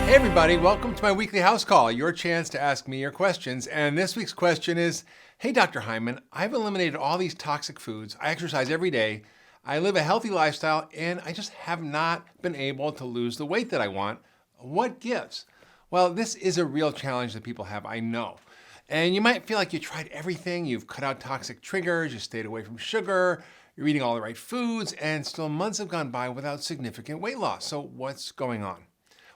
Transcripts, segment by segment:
Hey everybody, welcome to my weekly house call, your chance to ask me your questions. And this week's question is, hey Dr. Hyman, I've eliminated all these toxic foods, I exercise every day, I live a healthy lifestyle, and I just have not been able to lose the weight that I want. What gives? Well, this is a real challenge that people have, I know. And you might feel like you tried everything, you've cut out toxic triggers, you stayed away from sugar, you're eating all the right foods, and still months have gone by without significant weight loss. So what's going on?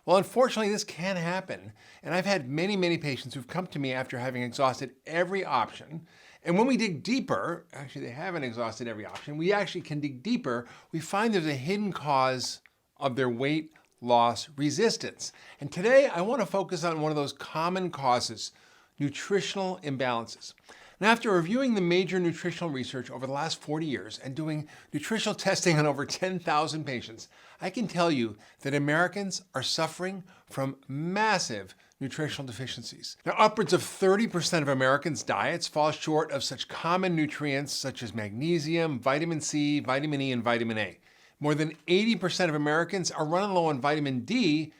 Well, unfortunately, this can happen. And I've had many patients who've come to me after having exhausted every option. And when we dig deeper, actually they haven't exhausted every option, we actually can dig deeper, we find there's a hidden cause of their weight loss resistance. And today I want to focus on one of those common causes, nutritional imbalances. And after reviewing the major nutritional research over the last 40 years and doing nutritional testing on over 10,000 patients, I can tell you that Americans are suffering from massive nutritional deficiencies. Now, upwards of 30% of Americans' diets fall short of such common nutrients such as magnesium, vitamin C, vitamin E, and vitamin A. More than 80% of Americans are running low on vitamin D,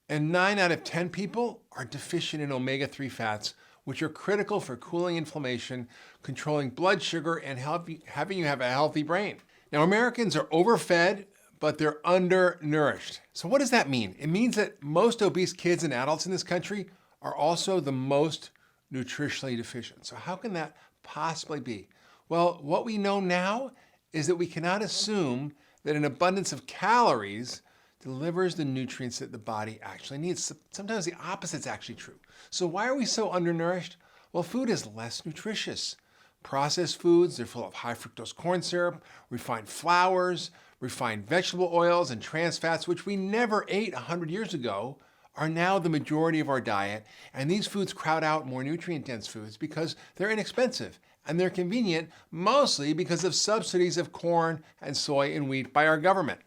and 9 out of 10 people are deficient in omega-3 fats, which are critical for cooling inflammation, controlling blood sugar, and having you have a healthy brain. Now, Americans are overfed, but they're undernourished. So what does that mean? It means that most obese kids and adults in this country are also the most nutritionally deficient. So how can that possibly be? Well, what we know now is that we cannot assume that an abundance of calories delivers the nutrients that the body actually needs. Sometimes the opposite's actually true. So why are we so undernourished? Well, food is less nutritious. Processed foods, they're full of high fructose corn syrup, refined flours, refined vegetable oils, and trans fats, which we never ate 100 years ago, are now the majority of our diet. And these foods crowd out more nutrient-dense foods because they're inexpensive and they're convenient, mostly because of subsidies of corn and soy and wheat by our government.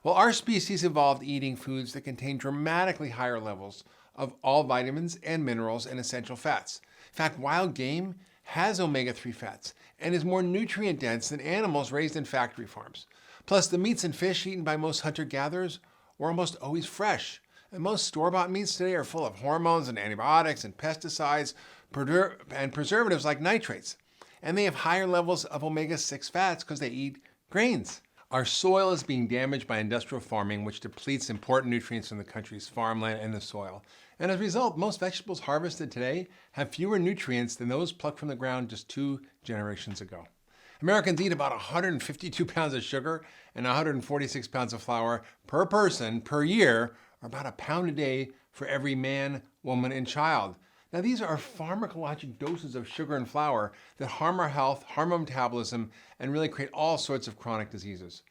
Well, our species evolved eating foods that contain dramatically higher levels of all vitamins and minerals and essential fats. In fact, wild game has omega-3 fats and is more nutrient dense than animals raised in factory farms. Plus, the meats and fish eaten by most hunter-gatherers were almost always fresh. And most store-bought meats today are full of hormones and antibiotics and pesticides and preservatives like nitrates. And they have higher levels of omega-6 fats because they eat grains. Our soil is being damaged by industrial farming, which depletes important nutrients from the country's farmland and the soil. And as a result, most vegetables harvested today have fewer nutrients than those plucked from the ground just 2 generations ago. Americans eat about 152 pounds of sugar and 146 pounds of flour per person per year, or about a pound a day for every man, woman, and child. Now, these are pharmacologic doses of sugar and flour that harm our health, harm our metabolism, and really create all sorts of chronic diseases.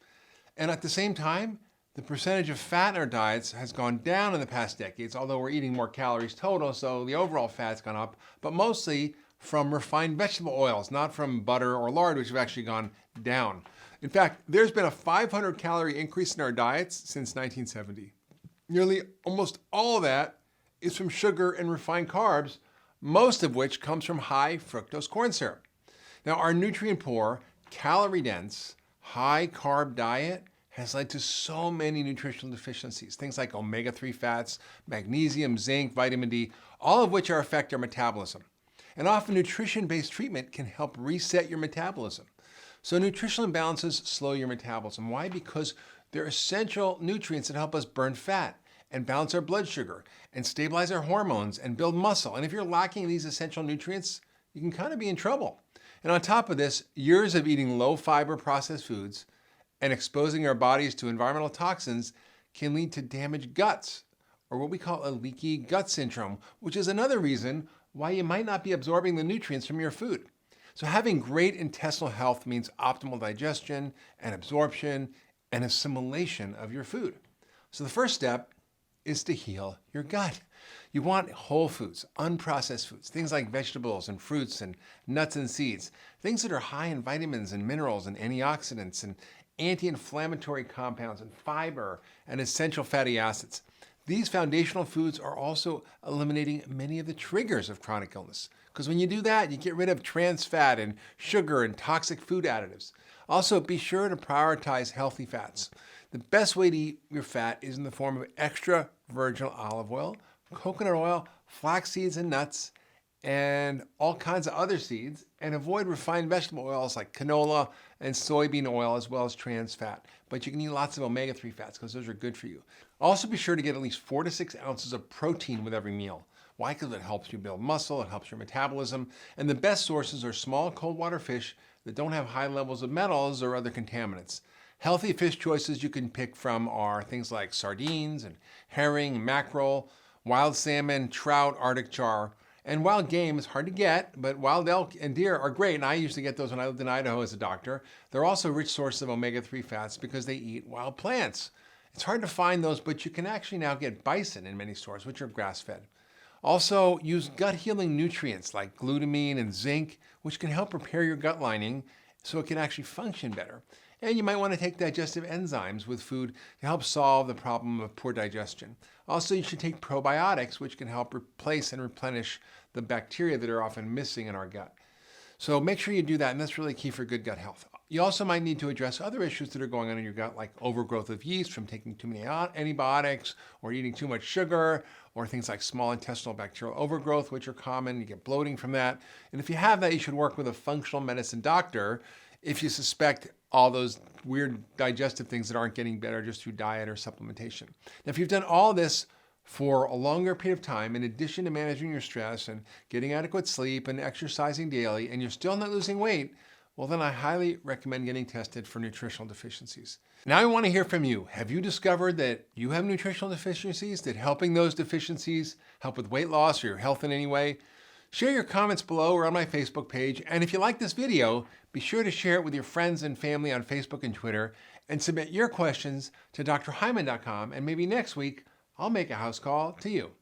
And at the same time, the percentage of fat in our diets has gone down in the past decades, although we're eating more calories total, so the overall fat's gone up, but mostly from refined vegetable oils, not from butter or lard, which have actually gone down. In fact, there's been a 500-calorie increase in our diets since 1970. Nearly almost all of that is from sugar and refined carbs, most of which comes from high fructose corn syrup. Now, our nutrient-poor, calorie-dense, high-carb diet has led to so many nutritional deficiencies, things like omega-3 fats, magnesium, zinc, vitamin D, all of which affect our metabolism. And often nutrition-based treatment can help reset your metabolism. So nutritional imbalances slow your metabolism. Why? Because they're essential nutrients that help us burn fat and balance our blood sugar and stabilize our hormones and build muscle. And if you're lacking these essential nutrients, you can kind of be in trouble. And on top of this, years of eating low-fiber processed foods and exposing our bodies to environmental toxins can lead to damaged guts, or what we call a leaky gut syndrome, which is another reason why you might not be absorbing the nutrients from your food. So having great intestinal health means optimal digestion and absorption and assimilation of your food. So the first step is to heal your gut. You want whole foods, unprocessed foods, things like vegetables and fruits and nuts and seeds, things that are high in vitamins and minerals and antioxidants and anti-inflammatory compounds and fiber and essential fatty acids. These foundational foods are also eliminating many of the triggers of chronic illness, because when you do that, you get rid of trans fat and sugar and toxic food additives. Also, be sure to prioritize healthy fats. The best way to eat your fat is in the form of extra virgin olive oil coconut oil, flax seeds and nuts, and all kinds of other seeds, and avoid refined vegetable oils like canola and soybean oil, as well as trans fat. But you can eat lots of omega-3 fats because those are good for you. Also be sure to get at least 4 to 6 ounces of protein with every meal. Why? Because it helps you build muscle, it helps your metabolism, and the best sources are small cold water fish that don't have high levels of metals or other contaminants. Healthy fish choices you can pick from are things like sardines and herring, mackerel, wild salmon, trout, Arctic char. And wild game is hard to get, but wild elk and deer are great, and I used to get those when I lived in Idaho as a doctor. They're also rich sources of omega-3 fats because they eat wild plants. It's hard to find those, but you can actually now get bison in many stores, which are grass-fed. Also, use gut-healing nutrients like glutamine and zinc, which can help repair your gut lining so it can actually function better. And you might want to take digestive enzymes with food to help solve the problem of poor digestion. Also, you should take probiotics, which can help replace and replenish the bacteria that are often missing in our gut. So make sure you do that, and that's really key for good gut health. You also might need to address other issues that are going on in your gut, like overgrowth of yeast from taking too many antibiotics or eating too much sugar, or things like small intestinal bacterial overgrowth, which are common. You get bloating from that. And if you have that, you should work with a functional medicine doctor if you suspect all those weird digestive things that aren't getting better just through diet or supplementation. Now, if you've done all this for a longer period of time, in addition to managing your stress and getting adequate sleep and exercising daily, and you're still not losing weight, well, then I highly recommend getting tested for nutritional deficiencies. Now I want to hear from you. Have you discovered that you have nutritional deficiencies? Did helping those deficiencies help with weight loss or your health in any way? Share your comments below or on my Facebook page. And if you like this video, be sure to share it with your friends and family on Facebook and Twitter, and submit your questions to drhyman.com. And maybe next week, I'll make a house call to you.